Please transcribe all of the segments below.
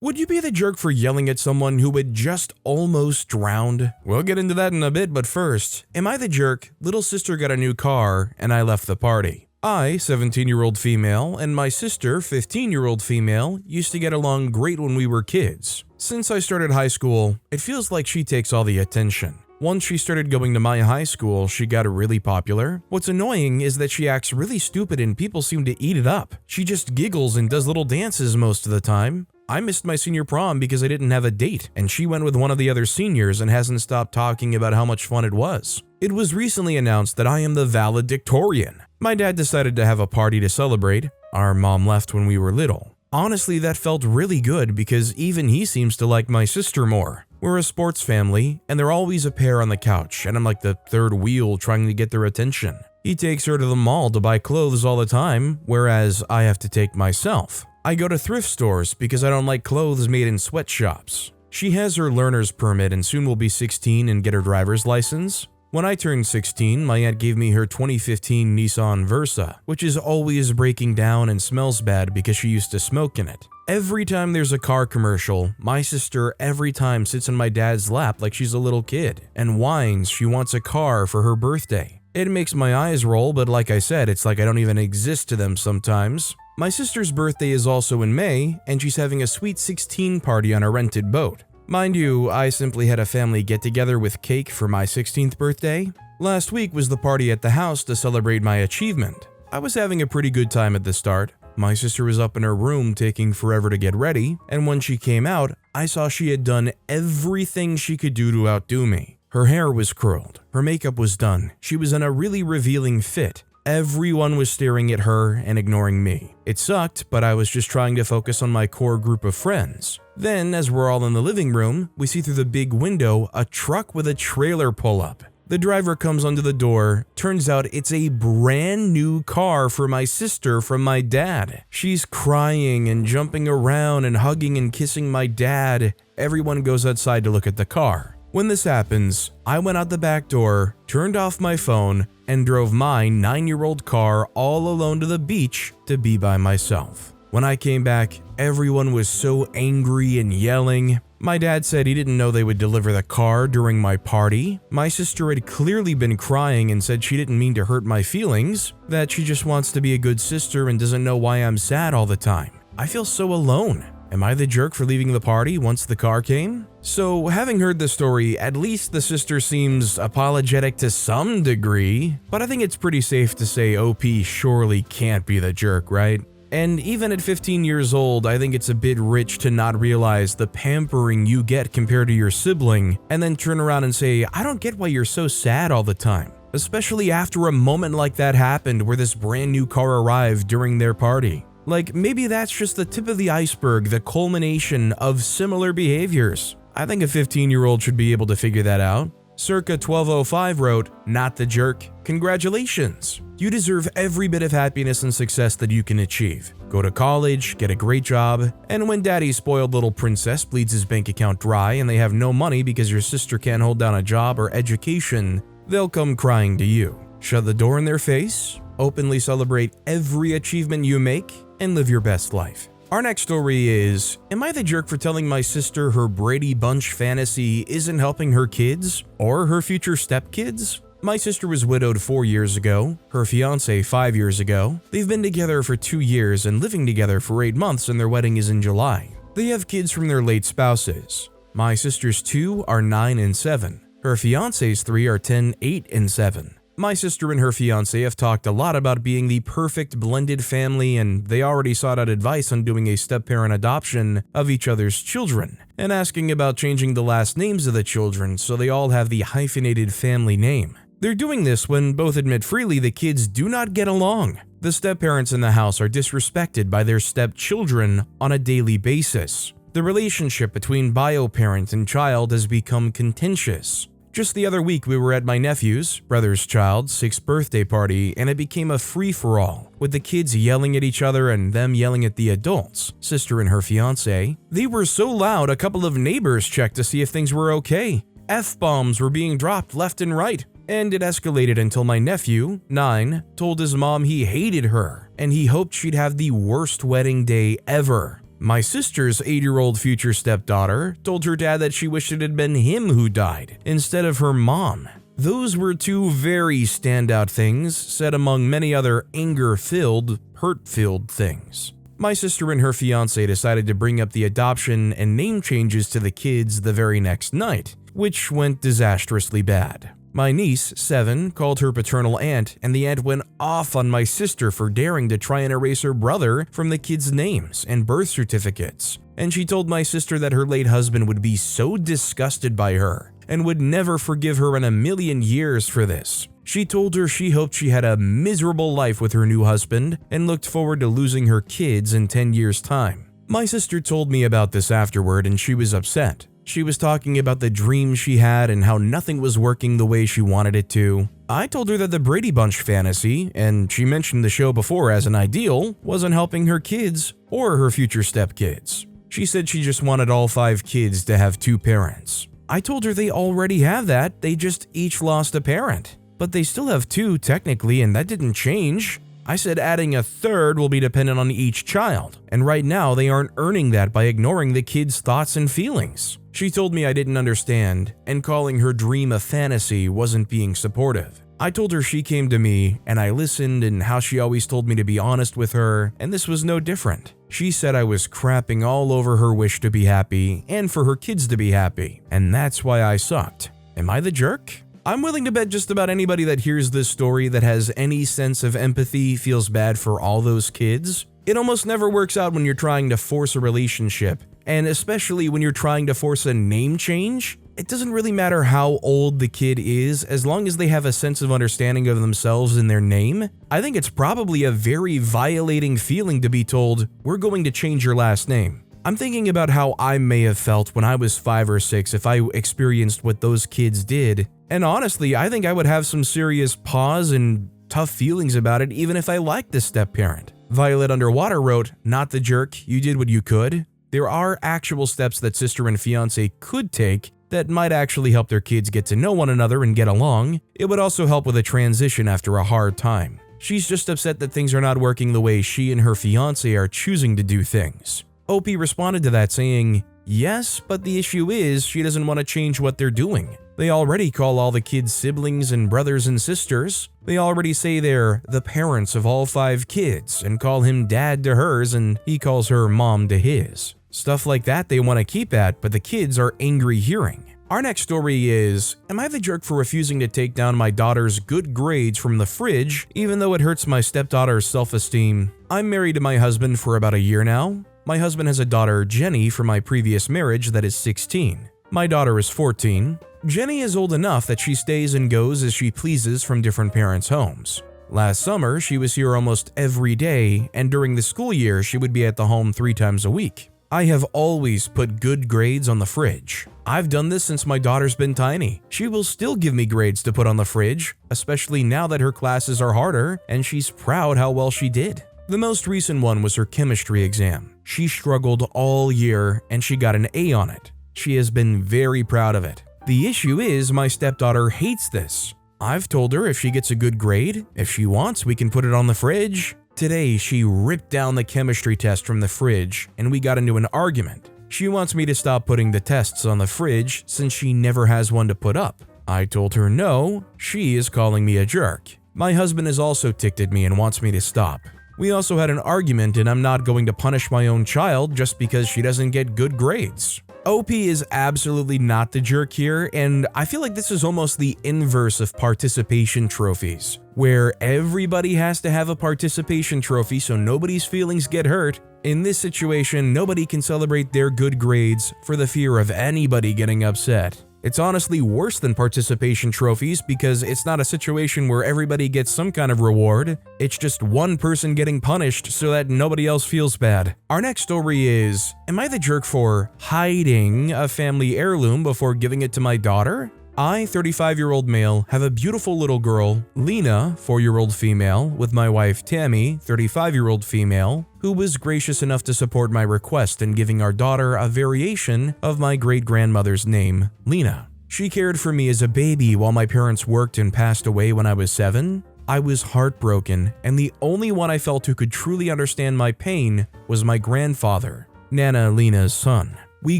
Would you be the jerk for yelling at someone who had just almost drowned? We'll get into that in a bit, but first, am I the jerk? Little sister got a new car and I left the party. I, 17-year-old female, and my sister, 15-year-old female, used to get along great when we were kids. Since I started high school, it feels like she takes all the attention. Once she started going to my high school, she got really popular. What's annoying is that she acts really stupid and people seem to eat it up. She just giggles and does little dances most of the time. I missed my senior prom because I didn't have a date, and she went with one of the other seniors and hasn't stopped talking about how much fun it was. It was recently announced that I am the valedictorian. My dad decided to have a party to celebrate. Our mom left when we were little. Honestly, that felt really good because even he seems to like my sister more. We're a sports family, and they're always a pair on the couch, and I'm like the third wheel trying to get their attention. He takes her to the mall to buy clothes all the time, whereas I have to take myself. I go to thrift stores because I don't like clothes made in sweatshops. She has her learner's permit and soon will be 16 and get her driver's license. When I turned 16, my aunt gave me her 2015 Nissan Versa, which is always breaking down and smells bad because she used to smoke in it. Every time there's a car commercial, my sister every time sits in my dad's lap like she's a little kid and whines she wants a car for her birthday. It makes my eyes roll, but like I said, it's like I don't even exist to them sometimes. My sister's birthday is also in May, and she's having a sweet 16 party on a rented boat. Mind you, I simply had a family get-together with cake for my 16th birthday. Last week was the party at the house to celebrate my achievement. I was having a pretty good time at the start. My sister was up in her room taking forever to get ready, and when she came out, I saw she had done everything she could do to outdo me. Her hair was curled, her makeup was done, she was in a really revealing fit. Everyone was staring at her and ignoring me. It sucked, but I was just trying to focus on my core group of friends. Then, as we're all in the living room, we see through the big window a truck with a trailer pull up. The driver comes onto the door. Turns out it's a brand new car for my sister from my dad. She's crying and jumping around and hugging and kissing my dad. Everyone goes outside to look at the car. When this happens, I went out the back door, turned off my phone, and drove my 9-year-old car all alone to the beach to be by myself. When I came back, everyone was so angry and yelling. My dad said he didn't know they would deliver the car during my party. My sister had clearly been crying and said she didn't mean to hurt my feelings, that she just wants to be a good sister and doesn't know why I'm sad all the time. I feel so alone. Am I the jerk for leaving the party once the car came? So, having heard the story, at least the sister seems apologetic to some degree, but I think it's pretty safe to say OP surely can't be the jerk, right? And even at 15 years old, I think it's a bit rich to not realize the pampering you get compared to your sibling, and then turn around and say, I don't get why you're so sad all the time. Especially after a moment like that happened where this brand new car arrived during their party. Like, maybe that's just the tip of the iceberg, the culmination of similar behaviors. I think a 15-year-old should be able to figure that out. Circa 1205 wrote, "Not the jerk. Congratulations. You deserve every bit of happiness and success that you can achieve. Go to college, get a great job, and when daddy's spoiled little princess bleeds his bank account dry and they have no money because your sister can't hold down a job or education, they'll come crying to you. Shut the door in their face, openly celebrate every achievement you make, and live your best life." Our next story is, am I the jerk for telling my sister her Brady Bunch fantasy isn't helping her kids or her future stepkids? My sister was widowed 4 years ago, her fiance 5 years ago. They've been together for 2 years and living together for 8 months, and their wedding is in July. They have kids from their late spouses. My sister's 2 are 9 and 7. Her fiance's 3 are 10, 8, and 7. My sister and her fiancé have talked a lot about being the perfect blended family, and they already sought out advice on doing a step-parent adoption of each other's children, and asking about changing the last names of the children so they all have the hyphenated family name. They're doing this when both admit freely the kids do not get along. The step-parents in the house are disrespected by their stepchildren on a daily basis. The relationship between bio-parent and child has become contentious. Just the other week, we were at my nephew's, brother's child's, 6th birthday party, and it became a free-for-all, with the kids yelling at each other and them yelling at the adults, sister and her fiancé. They were so loud, a couple of neighbors checked to see if things were okay. F-bombs were being dropped left and right, and it escalated until my nephew, 9, told his mom he hated her, and he hoped she'd have the worst wedding day ever. My sister's 8-year-old future stepdaughter told her dad that she wished it had been him who died instead of her mom. Those were two very standout things said among many other anger-filled, hurt-filled things. My sister and her fiancé decided to bring up the adoption and name changes to the kids the very next night, which went disastrously bad. My niece, 7, called her paternal aunt, and the aunt went off on my sister for daring to try and erase her brother from the kids' names and birth certificates. And she told my sister that her late husband would be so disgusted by her and would never forgive her in a million years for this. She told her she hoped she had a miserable life with her new husband and looked forward to losing her kids in 10 years' time. My sister told me about this afterward and she was upset. She was talking about the dreams she had and how nothing was working the way she wanted it to. I told her that the Brady Bunch fantasy, and she mentioned the show before as an ideal, wasn't helping her kids or her future stepkids. She said she just wanted all 5 kids to have 2 parents. I told her they already have that, they just each lost a parent. But they still have 2 technically, and that didn't change. I said adding a 3rd will be dependent on each child, and right now they aren't earning that by ignoring the kids' thoughts and feelings. She told me I didn't understand, and calling her dream a fantasy wasn't being supportive. I told her she came to me, and I listened, and how she always told me to be honest with her, and this was no different. She said I was crapping all over her wish to be happy, and for her kids to be happy, and that's why I sucked. Am I the jerk? I'm willing to bet just about anybody that hears this story that has any sense of empathy feels bad for all those kids. It almost never works out when you're trying to force a relationship, and especially when you're trying to force a name change. It doesn't really matter how old the kid is, as long as they have a sense of understanding of themselves and their name. I think it's probably a very violating feeling to be told, we're going to change your last name. I'm thinking about how I may have felt when I was 5 or 6 if I experienced what those kids did, and honestly, I think I would have some serious pause and tough feelings about it even if I liked the step-parent. Violet Underwater wrote, "Not the jerk, you did what you could." There are actual steps that sister and fiancé could take that might actually help their kids get to know one another and get along. It would also help with a transition after a hard time. She's just upset that things are not working the way she and her fiancé are choosing to do things. OP responded to that saying, "Yes, but the issue is she doesn't want to change what they're doing. They already call all the kids siblings and brothers and sisters. They already say they're the parents of all 5 kids and call him dad to hers and he calls her mom to his. Stuff like that they want to keep at, but the kids are angry hearing." Our next story is, am I the jerk for refusing to take down my daughter's good grades from the fridge even though it hurts my stepdaughter's self-esteem? I'm married to my husband for about a year now. My husband has a daughter, Jenny, from my previous marriage that is 16. My daughter is 14. Jenny is old enough that she stays and goes as she pleases from different parents' homes. Last summer, she was here almost every day, and during the school year, she would be at the home 3 times a week. I have always put good grades on the fridge. I've done this since my daughter's been tiny. She will still give me grades to put on the fridge, especially now that her classes are harder, and she's proud how well she did. The most recent one was her chemistry exam. She struggled all year, and she got an A on it. She has been very proud of it. The issue is my stepdaughter hates this. I've told her if she gets a good grade, if she wants, we can put it on the fridge. Today, she ripped down the chemistry test from the fridge, and we got into an argument. She wants me to stop putting the tests on the fridge since she never has one to put up. I told her no, she is calling me a jerk. My husband is also ticked at me and wants me to stop. We also had an argument and I'm not going to punish my own child just because she doesn't get good grades. OP is absolutely not the jerk here, and I feel like this is almost the inverse of participation trophies, where everybody has to have a participation trophy so nobody's feelings get hurt. In this situation, nobody can celebrate their good grades for the fear of anybody getting upset. It's honestly worse than participation trophies because it's not a situation where everybody gets some kind of reward. It's just one person getting punished so that nobody else feels bad. Our next story is, am I the jerk for hiding a family heirloom before giving it to my daughter? I, 35-year-old male, have a beautiful little girl, Lena, 4-year-old female, with my wife Tammy, 35-year-old female, who was gracious enough to support my request in giving our daughter a variation of my great-grandmother's name, Lena. She cared for me as a baby while my parents worked and passed away when I was 7. I was heartbroken, and the only one I felt who could truly understand my pain was my grandfather. Nana Lena's son. We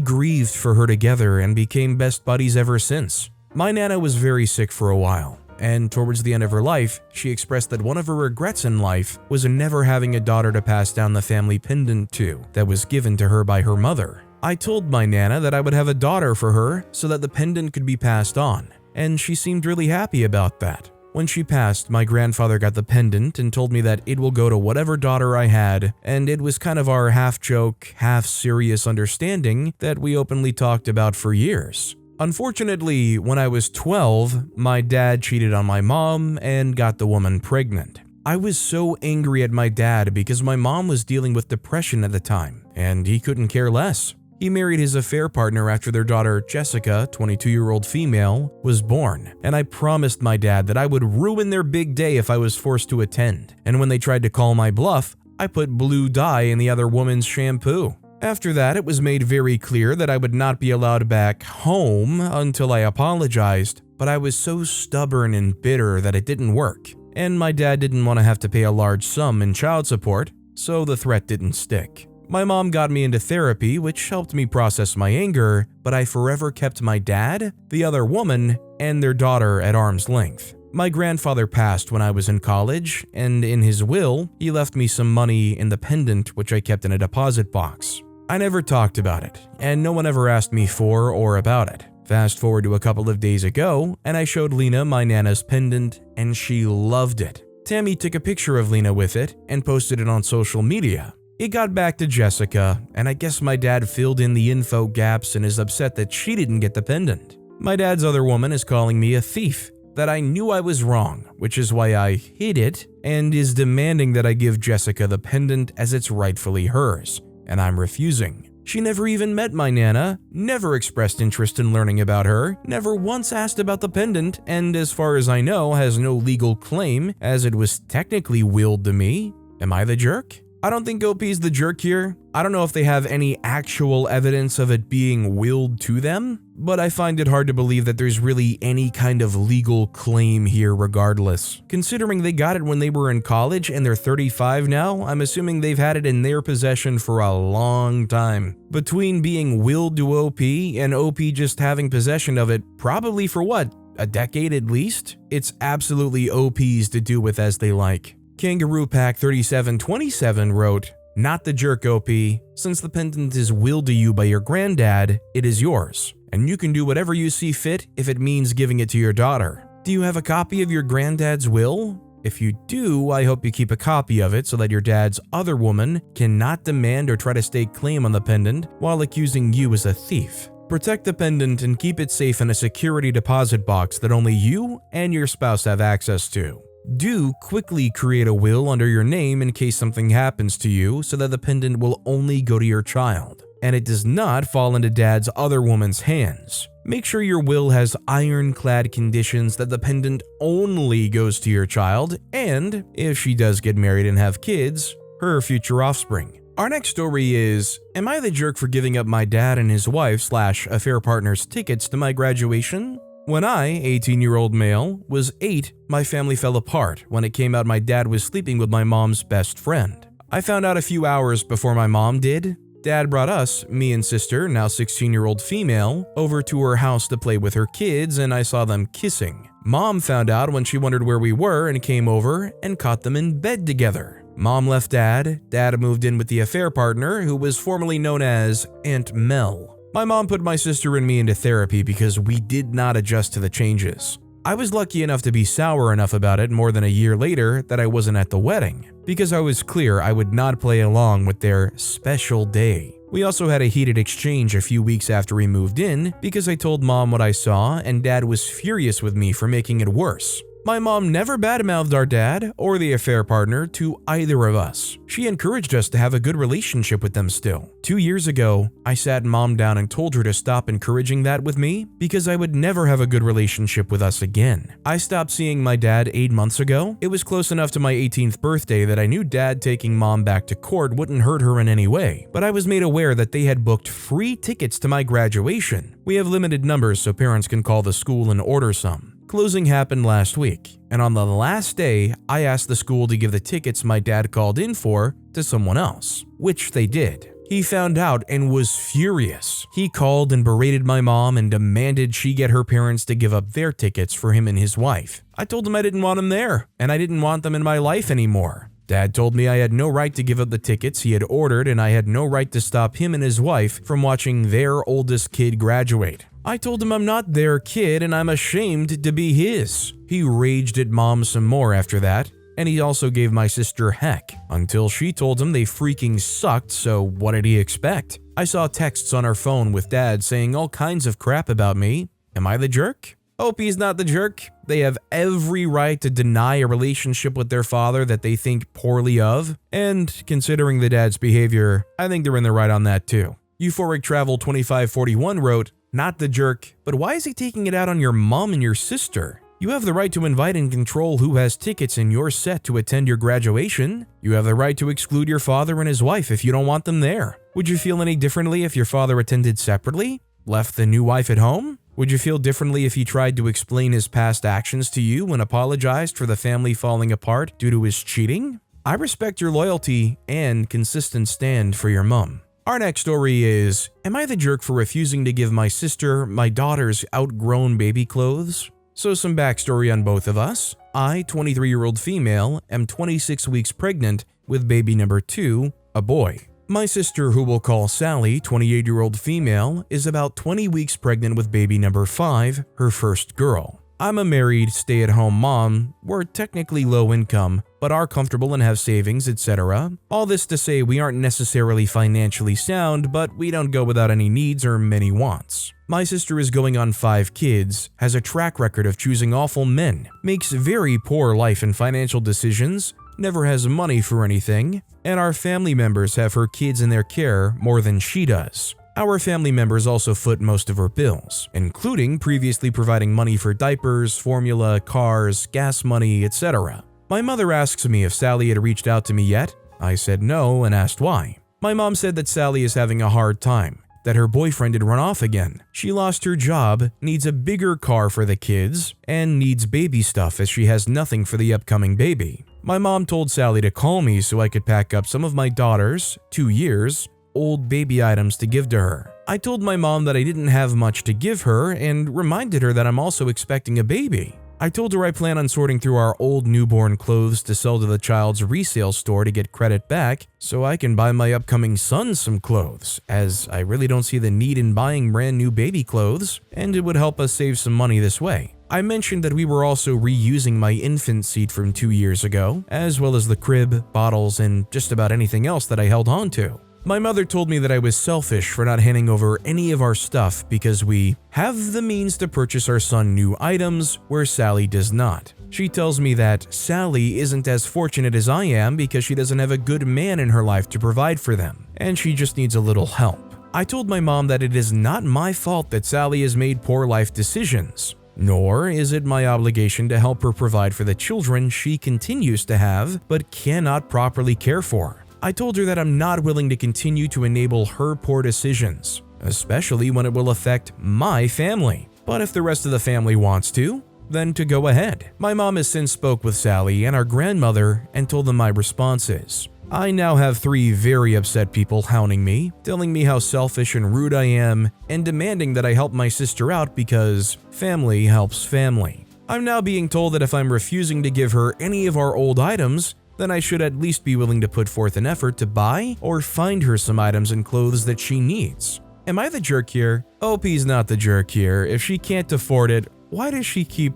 grieved for her together and became best buddies ever since. My Nana was very sick for a while, and towards the end of her life, she expressed that one of her regrets in life was never having a daughter to pass down the family pendant to that was given to her by her mother. I told my Nana that I would have a daughter for her so that the pendant could be passed on, and she seemed really happy about that. When she passed, my grandfather got the pendant and told me that it will go to whatever daughter I had, and it was kind of our half-joke, half-serious understanding that we openly talked about for years. Unfortunately, when I was 12, my dad cheated on my mom and got the woman pregnant. I was so angry at my dad because my mom was dealing with depression at the time, and he couldn't care less. He married his affair partner after their daughter, Jessica, 22-year-old female, was born, and I promised my dad that I would ruin their big day if I was forced to attend. And when they tried to call my bluff, I put blue dye in the other woman's shampoo. After that, it was made very clear that I would not be allowed back home until I apologized, but I was so stubborn and bitter that it didn't work. And my dad didn't want to have to pay a large sum in child support, so the threat didn't stick. My mom got me into therapy, which helped me process my anger, but I forever kept my dad, the other woman, and their daughter at arm's length. My grandfather passed when I was in college, and in his will, he left me some money in the pendant which I kept in a deposit box. I never talked about it, and no one ever asked me for or about it. Fast forward to a couple of days ago, and I showed Lena my Nana's pendant, and she loved it. Tammy took a picture of Lena with it and posted it on social media. It got back to Jessica, and I guess my dad filled in the info gaps and is upset that she didn't get the pendant. My dad's other woman is calling me a thief, that I knew I was wrong, which is why I hid it, and is demanding that I give Jessica the pendant as it's rightfully hers, and I'm refusing. She never even met my Nana, never expressed interest in learning about her, never once asked about the pendant, and as far as I know has no legal claim as it was technically willed to me. Am I the jerk? I don't think OP's the jerk here. I don't know if they have any actual evidence of it being willed to them, but I find it hard to believe that there's really any kind of legal claim here regardless. Considering they got it when they were in college and they're 35 now, I'm assuming they've had it in their possession for a long time. Between being willed to OP and OP just having possession of it, probably for what, a decade at least? It's absolutely OP's to do with as they like. Kangaroo Pack 3727 wrote, "Not the jerk OP, since the pendant is willed to you by your granddad, it is yours, and you can do whatever you see fit if it means giving it to your daughter. Do you have a copy of your granddad's will? If you do, I hope you keep a copy of it so that your dad's other woman cannot demand or try to stake claim on the pendant while accusing you as a thief. Protect the pendant and keep it safe in a security deposit box that only you and your spouse have access to. Do quickly create a will under your name in case something happens to you so that the pendant will only go to your child, and it does not fall into dad's other woman's hands. Make sure your will has ironclad conditions that the pendant only goes to your child, and, if she does get married and have kids, her future offspring." Our next story is, am I the jerk for giving up my dad and his wife/affair partner's tickets to my graduation? When I, 18-year-old male, was 8, my family fell apart when it came out my dad was sleeping with my mom's best friend. I found out a few hours before my mom did. Dad brought us, me and sister, now 16-year-old female, over to her house to play with her kids, and I saw them kissing. Mom found out when she wondered where we were and came over and caught them in bed together. Mom left Dad moved in with the affair partner, who was formerly known as Aunt Mel. My mom put my sister and me into therapy because we did not adjust to the changes. I was lucky enough to be sour enough about it more than a year later that I wasn't at the wedding, because I was clear I would not play along with their special day. We also had a heated exchange a few weeks after we moved in because I told Mom what I saw and Dad was furious with me for making it worse. My mom never badmouthed our dad or the affair partner to either of us. She encouraged us to have a good relationship with them still. 2 years ago, I sat Mom down and told her to stop encouraging that with me because I would never have a good relationship with us again. I stopped seeing my dad 8 months ago. It was close enough to my 18th birthday that I knew Dad taking Mom back to court wouldn't hurt her in any way, but I was made aware that they had booked free tickets to my graduation. We have limited numbers so parents can call the school and order some. Closing happened last week, and on the last day, I asked the school to give the tickets my dad called in for to someone else, which they did. He found out and was furious. He called and berated my mom and demanded she get her parents to give up their tickets for him and his wife. I told him I didn't want him there, and I didn't want them in my life anymore. Dad told me I had no right to give up the tickets he had ordered, and I had no right to stop him and his wife from watching their oldest kid graduate. I told him I'm not their kid and I'm ashamed to be his. He raged at mom some more after that, and he also gave my sister heck, until she told him they freaking sucked, so what did he expect? I saw texts on our phone with dad saying all kinds of crap about me. Am I the jerk? Hope he's not the jerk. They have every right to deny a relationship with their father that they think poorly of, and considering the dad's behavior, I think they're in the right on that too. Euphoric Travel 2541 wrote, "Not the jerk, but why is he taking it out on your mom and your sister? You have the right to invite and control who has tickets in your set to attend your graduation. You have the right to exclude your father and his wife if you don't want them there. Would you feel any differently if your father attended separately? Left the new wife at home? Would you feel differently if he tried to explain his past actions to you and apologized for the family falling apart due to his cheating? I respect your loyalty and consistent stand for your mom." Our next story is, am I the jerk for refusing to give my sister my daughter's outgrown baby clothes? So some backstory on both of us. I, 23-year-old female, am 26 weeks pregnant with baby number 2, a boy. My sister, who we'll call Sally, 28-year-old female, is about 20 weeks pregnant with baby number 5, her first girl. I'm a married, stay-at-home mom. We're technically low income, but are comfortable and have savings, etc. All this to say we aren't necessarily financially sound, but we don't go without any needs or many wants. My sister is going on 5 kids, has a track record of choosing awful men, makes very poor life and financial decisions, never has money for anything, and our family members have her kids in their care more than she does. Our family members also foot most of her bills, including previously providing money for diapers, formula, cars, gas money, etc. My mother asks me if Sally had reached out to me yet. I said no and asked why. My mom said that Sally is having a hard time, that her boyfriend had run off again. She lost her job, needs a bigger car for the kids, and needs baby stuff as she has nothing for the upcoming baby. My mom told Sally to call me so I could pack up some of my daughter's 2 years old baby items to give to her. I told my mom that I didn't have much to give her and reminded her that I'm also expecting a baby. I told her I plan on sorting through our old newborn clothes to sell to the child's resale store to get credit back so I can buy my upcoming son some clothes, as I really don't see the need in buying brand new baby clothes, and it would help us save some money this way. I mentioned that we were also reusing my infant seat from 2 years ago, as well as the crib, bottles, and just about anything else that I held on to. My mother told me that I was selfish for not handing over any of our stuff because we have the means to purchase our son new items where Sally does not. She tells me that Sally isn't as fortunate as I am because she doesn't have a good man in her life to provide for them, and she just needs a little help. I told my mom that it is not my fault that Sally has made poor life decisions, nor is it my obligation to help her provide for the children she continues to have but cannot properly care for. I told her that I'm not willing to continue to enable her poor decisions, especially when it will affect my family. But if the rest of the family wants to, then to go ahead. My mom has since spoke with Sally and our grandmother and told them my responses. I now have 3 very upset people hounding me, telling me how selfish and rude I am, and demanding that I help my sister out because family helps family. I'm now being told that if I'm refusing to give her any of our old items, then I should at least be willing to put forth an effort to buy or find her some items and clothes that she needs. Am I the jerk here? OP's not the jerk here. If she can't afford it, why does she keep,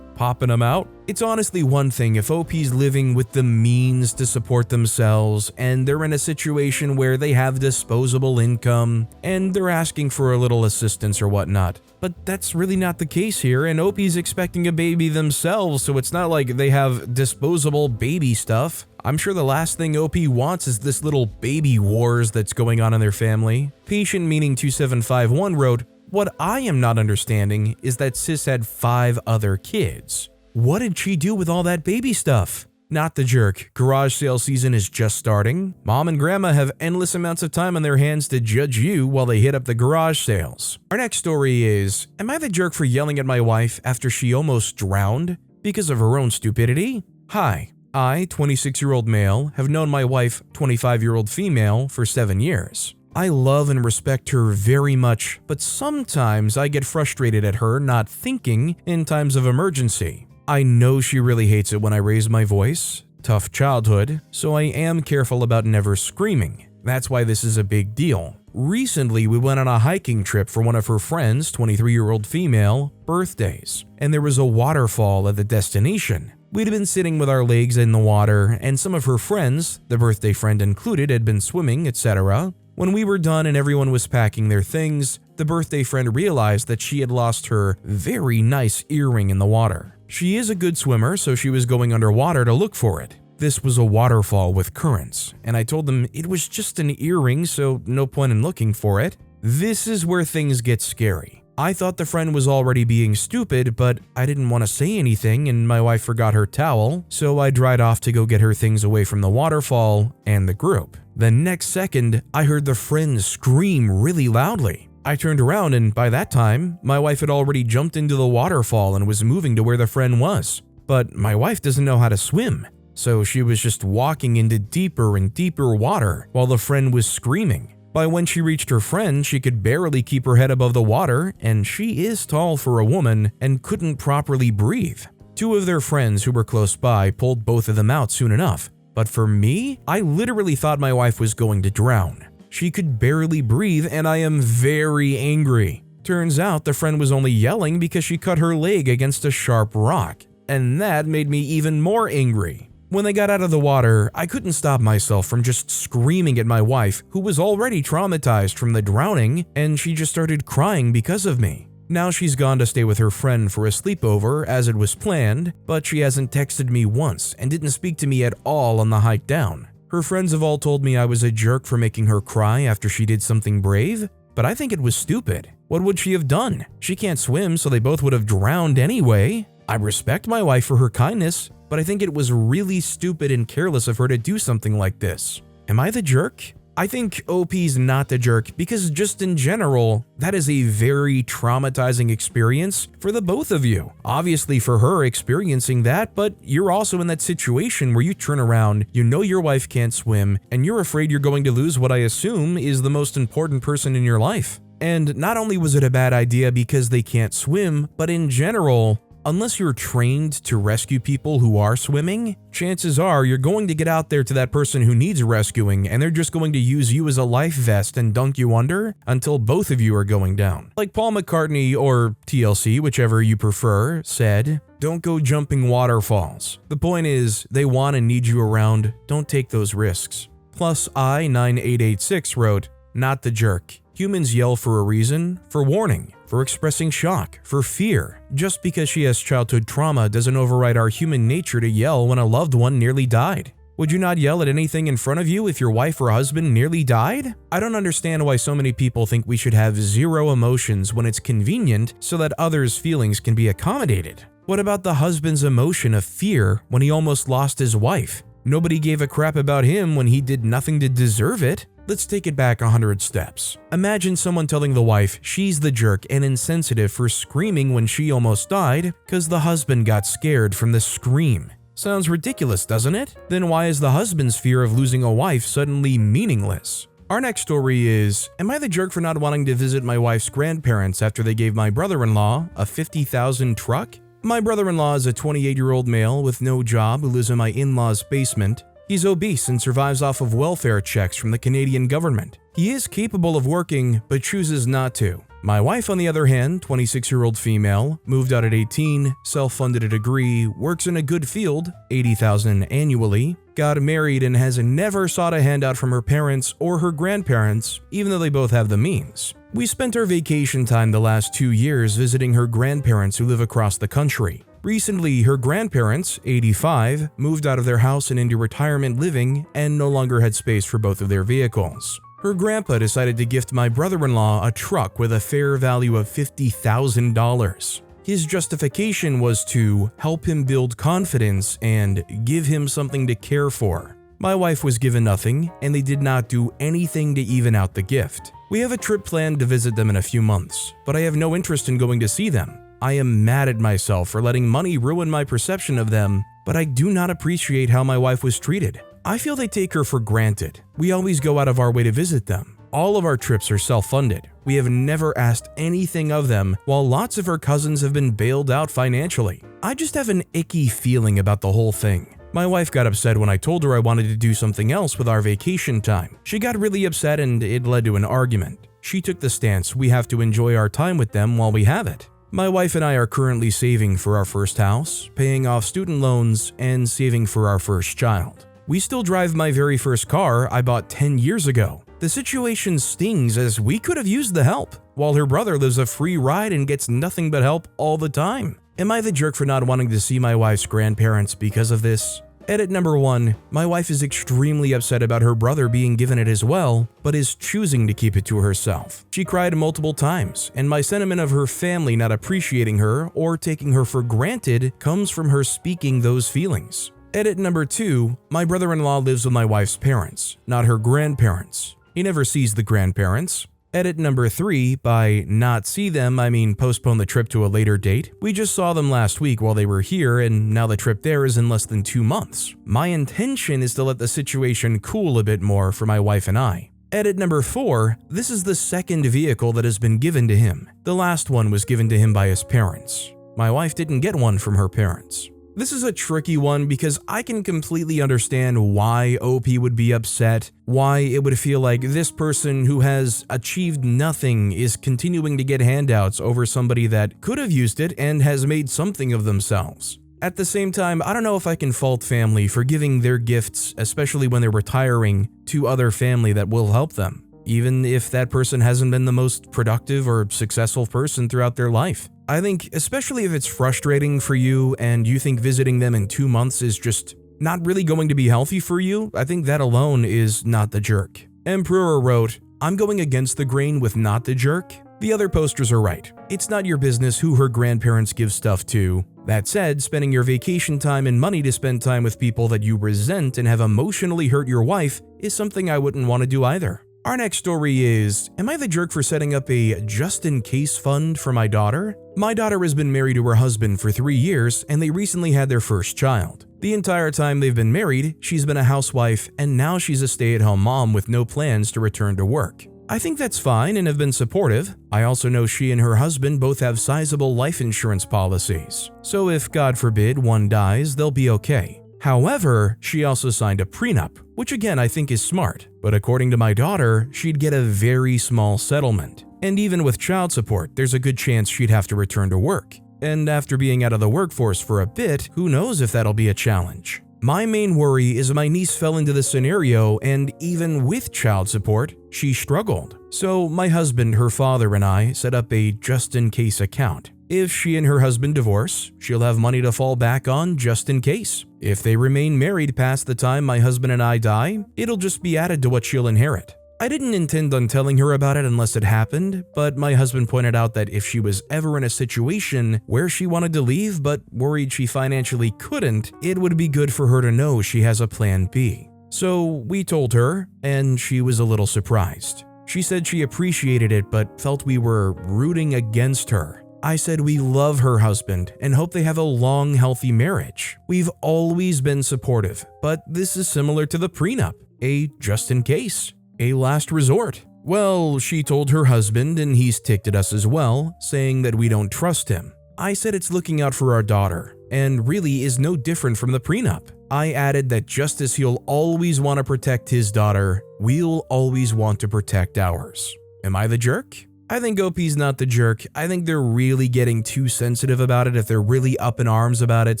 popping them out? It's honestly one thing if OP's living with the means to support themselves and they're in a situation where they have disposable income and they're asking for a little assistance or whatnot. But that's really not the case here, and OP's expecting a baby themselves, so it's not like they have disposable baby stuff. I'm sure the last thing OP wants is this little baby wars that's going on in their family. Patient Meaning 2751 wrote, "What I am not understanding is that sis had 5 other kids. What did she do with all that baby stuff?" Not the jerk. Garage sale season is just starting. Mom and grandma have endless amounts of time on their hands to judge you while they hit up the garage sales. Our next story is, am I the jerk for yelling at my wife after she almost drowned because of her own stupidity? Hi, I, 26-year-old male, have known my wife, 25-year-old female, for 7 years. I love and respect her very much, but sometimes I get frustrated at her not thinking in times of emergency. I know she really hates it when I raise my voice. Tough childhood, so I am careful about never screaming. That's why this is a big deal. Recently, we went on a hiking trip for one of her friends, 23-year-old female, birthdays, and there was a waterfall at the destination. We'd been sitting with our legs in the water, and some of her friends, the birthday friend included, had been swimming, etc. When we were done and everyone was packing their things, the birthday friend realized that she had lost her very nice earring in the water. She is a good swimmer, so she was going underwater to look for it. This was a waterfall with currents, and I told them it was just an earring, so no point in looking for it. This is where things get scary. I thought the friend was already being stupid, but I didn't want to say anything and my wife forgot her towel, so I dried off to go get her things away from the waterfall and the group. The next second, I heard the friend scream really loudly. I turned around and by that time, my wife had already jumped into the waterfall and was moving to where the friend was. But my wife doesn't know how to swim, so she was just walking into deeper and deeper water while the friend was screaming. By when she reached her friend, she could barely keep her head above the water, and she is tall for a woman and couldn't properly breathe. Two of their friends who were close by pulled both of them out soon enough. But for me, I literally thought my wife was going to drown. She could barely breathe, and I am very angry. Turns out the friend was only yelling because she cut her leg against a sharp rock, and that made me even more angry. When they got out of the water, I couldn't stop myself from just screaming at my wife, who was already traumatized from the drowning, and she just started crying because of me. Now she's gone to stay with her friend for a sleepover as it was planned, but she hasn't texted me once and didn't speak to me at all on the hike down. Her friends have all told me I was a jerk for making her cry after she did something brave, but I think it was stupid. What would she have done? She can't swim, so they both would have drowned anyway. I respect my wife for her kindness, but I think it was really stupid and careless of her to do something like this. Am I the jerk? I think OP's not the jerk because just in general, that is a very traumatizing experience for the both of you. Obviously for her experiencing that, but you're also in that situation where you turn around, you know your wife can't swim, and you're afraid you're going to lose what I assume is the most important person in your life. And not only was it a bad idea because they can't swim, but in general, unless you're trained to rescue people who are swimming, chances are you're going to get out there to that person who needs rescuing and they're just going to use you as a life vest and dunk you under until both of you are going down. Like Paul McCartney or TLC, whichever you prefer, said, "Don't go jumping waterfalls." The point is, they want and need you around, don't take those risks. Plus I9886 wrote, "Not the jerk. Humans yell for a reason, for warning, for expressing shock, for fear. Just because she has childhood trauma doesn't override our human nature to yell when a loved one nearly died. Would you not yell at anything in front of you if your wife or husband nearly died? I don't understand why so many people think we should have zero emotions when it's convenient so that others' feelings can be accommodated. What about the husband's emotion of fear when he almost lost his wife? Nobody gave a crap about him when he did nothing to deserve it. Let's take it back 100 steps. Imagine someone telling the wife she's the jerk and insensitive for screaming when she almost died because the husband got scared from the scream. Sounds ridiculous, doesn't it? Then why is the husband's fear of losing a wife suddenly meaningless? Our next story is, am I the jerk for not wanting to visit my wife's grandparents after they gave my brother-in-law a $50,000 truck? My brother-in-law is a 28-year-old male with no job who lives in my in-laws' basement. He's obese and survives off of welfare checks from the Canadian government. He is capable of working, but chooses not to. My wife, on the other hand, 26-year-old female, moved out at 18, self-funded a degree, works in a good field, $80,000 annually, got married and has never sought a handout from her parents or her grandparents, even though they both have the means. We spent our vacation time the last 2 years visiting her grandparents who live across the country. Recently, her grandparents, 85, moved out of their house and into retirement living and no longer had space for both of their vehicles. Her grandpa decided to gift my brother-in-law a truck with a fair value of $50,000. His justification was to help him build confidence and give him something to care for. My wife was given nothing, and they did not do anything to even out the gift. We have a trip planned to visit them in a few months, but I have no interest in going to see them. I am mad at myself for letting money ruin my perception of them, but I do not appreciate how my wife was treated. I feel they take her for granted. We always go out of our way to visit them. All of our trips are self-funded. We have never asked anything of them, while lots of her cousins have been bailed out financially. I just have an icky feeling about the whole thing. My wife got upset when I told her I wanted to do something else with our vacation time. She got really upset and it led to an argument. She took the stance we have to enjoy our time with them while we have it. My wife and I are currently saving for our first house, paying off student loans, and saving for our first child. We still drive my very first car I bought 10 years ago. The situation stings as we could have used the help, while her brother lives a free ride and gets nothing but help all the time. Am I the jerk for not wanting to see my wife's grandparents because of this? Edit number 1. My wife is extremely upset about her brother being given it as well, but is choosing to keep it to herself. She cried multiple times, and my sentiment of her family not appreciating her or taking her for granted comes from her speaking those feelings. Edit number 2. My brother-in-law lives with my wife's parents, not her grandparents. He never sees the grandparents. Edit number 3. By not see them, I mean postpone the trip to a later date. We just saw them last week while they were here, and now the trip there is in less than 2 months. My intention is to let the situation cool a bit more for my wife and I. Edit number 4. This is the second vehicle that has been given to him. The last one was given to him by his parents. My wife didn't get one from her parents. This is a tricky one because I can completely understand why OP would be upset, why it would feel like this person who has achieved nothing is continuing to get handouts over somebody that could have used it and has made something of themselves. At the same time, I don't know if I can fault family for giving their gifts, especially when they're retiring, to other family that will help them, even if that person hasn't been the most productive or successful person throughout their life. I think, especially if it's frustrating for you and you think visiting them in 2 months is just not really going to be healthy for you, I think that alone is not the jerk. Emperor wrote, I'm going against the grain with not the jerk. The other posters are right. It's not your business who her grandparents give stuff to. That said, spending your vacation time and money to spend time with people that you resent and have emotionally hurt your wife is something I wouldn't want to do either. Our next story is, am I the jerk for setting up a just-in-case fund for my daughter? My daughter has been married to her husband for 3 years and they recently had their first child. The entire time they've been married, she's been a housewife and now she's a stay-at-home mom with no plans to return to work. I think that's fine and have been supportive. I also know she and her husband both have sizable life insurance policies, so if God forbid one dies, they'll be okay. However, she also signed a prenup, which again I think is smart, but according to my daughter, she'd get a very small settlement. And even with child support, there's a good chance she'd have to return to work. And after being out of the workforce for a bit, who knows if that'll be a challenge. My main worry is my niece fell into this scenario and even with child support, she struggled. So my husband, her father, and I set up a just-in-case account. If she and her husband divorce, she'll have money to fall back on just in case. If they remain married past the time my husband and I die, it'll just be added to what she'll inherit. I didn't intend on telling her about it unless it happened, but my husband pointed out that if she was ever in a situation where she wanted to leave but worried she financially couldn't, it would be good for her to know she has a plan B. So we told her, and she was a little surprised. She said she appreciated it but felt we were rooting against her. I said we love her husband and hope they have a long, healthy marriage. We've always been supportive, but this is similar to the prenup, a just in case, a last resort. Well, she told her husband and he's ticked at us as well, saying that we don't trust him. I said it's looking out for our daughter, and really is no different from the prenup. I added that just as he'll always want to protect his daughter, we'll always want to protect ours. Am I the jerk? I think OP's not the jerk. I think they're really getting too sensitive about it if they're really up in arms about it,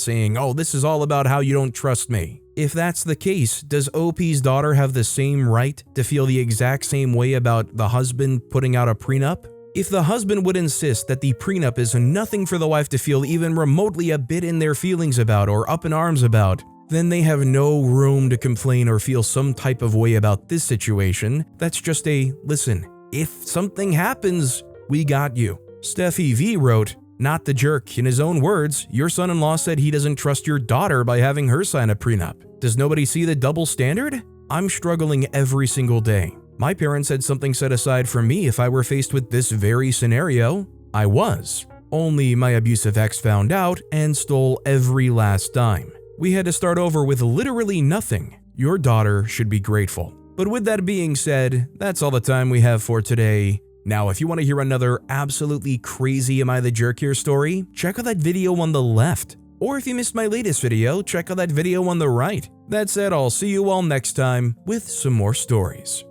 saying, oh, this is all about how you don't trust me. If that's the case, does OP's daughter have the same right to feel the exact same way about the husband putting out a prenup? If the husband would insist that the prenup is nothing for the wife to feel even remotely a bit in their feelings about or up in arms about, then they have no room to complain or feel some type of way about this situation. That's just a, listen, if something happens, we got you. Steffi V wrote, not the jerk. In his own words, your son-in-law said he doesn't trust your daughter by having her sign a prenup. Does nobody see the double standard? I'm struggling every single day. My parents had something set aside for me if I were faced with this very scenario. I was. only my abusive ex found out and stole every last dime. We had to start over with literally nothing. Your daughter should be grateful. But with that being said, that's all the time we have for today. Now, if you want to hear another absolutely crazy Am I the Jerk Here story, check out that video on the left. Or if you missed my latest video, check out that video on the right. That said, I'll see you all next time with some more stories.